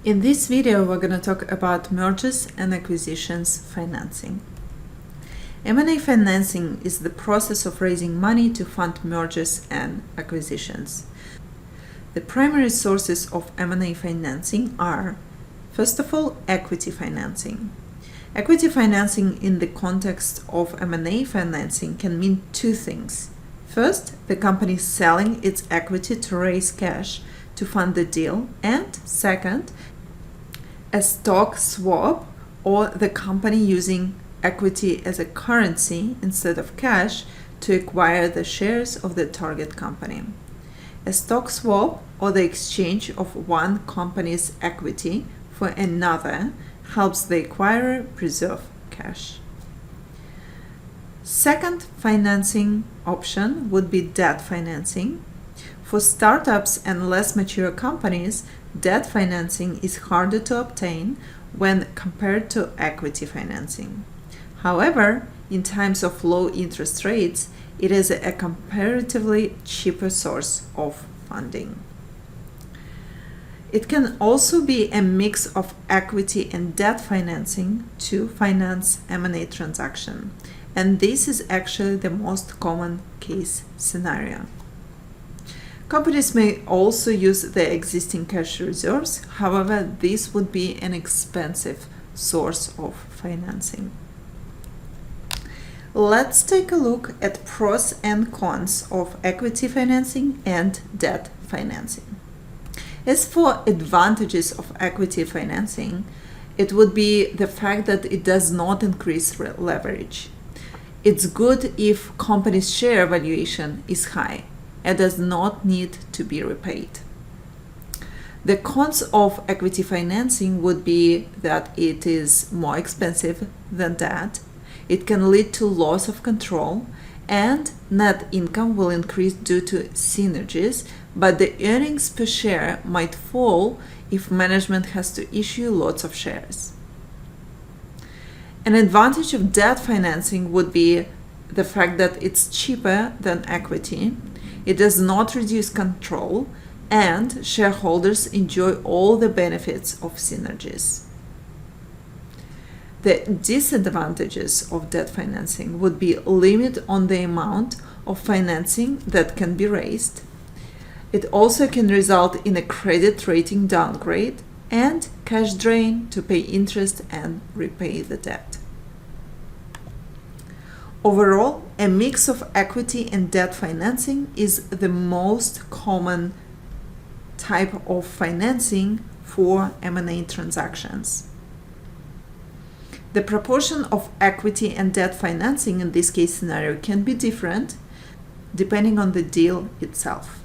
In this video, we're going to talk about mergers and acquisitions financing. M&A financing is the process of raising money to fund mergers and acquisitions. The primary sources of M&A financing are, first of all, equity financing. Equity financing in the context of M&A financing can mean two things. First, the company selling its equity to raise cash to fund the deal, and second, a stock swap, or the company using equity as a currency instead of cash to acquire the shares of the target company. A stock swap, or the exchange of one company's equity for another, helps the acquirer preserve cash. Second financing option would be debt financing. For startups and less mature companies, debt financing is harder to obtain when compared to equity financing. However, in times of low interest rates, it is a comparatively cheaper source of funding. It can also be a mix of equity and debt financing to finance M&A transaction, and this is actually the most common case scenario. Companies may also use their existing cash reserves, however, this would be an expensive source of financing. Let's take a look at pros and cons of equity financing and debt financing. As for advantages of equity financing, it would be the fact that it does not increase leverage. It's good if company's share valuation is high and does not need to be repaid. The cons of equity financing would be that it is more expensive than debt, it can lead to loss of control, and net income will increase due to synergies, but the earnings per share might fall if management has to issue lots of shares. An advantage of debt financing would be the fact that it's cheaper than equity, it does not reduce control, and shareholders enjoy all the benefits of synergies. The disadvantages of debt financing would be limit on the amount of financing that can be raised. It also can result in a credit rating downgrade and cash drain to pay interest and repay the debt. Overall, a mix of equity and debt financing is the most common type of financing for M&A transactions. The proportion of equity and debt financing in this case scenario can be different depending on the deal itself.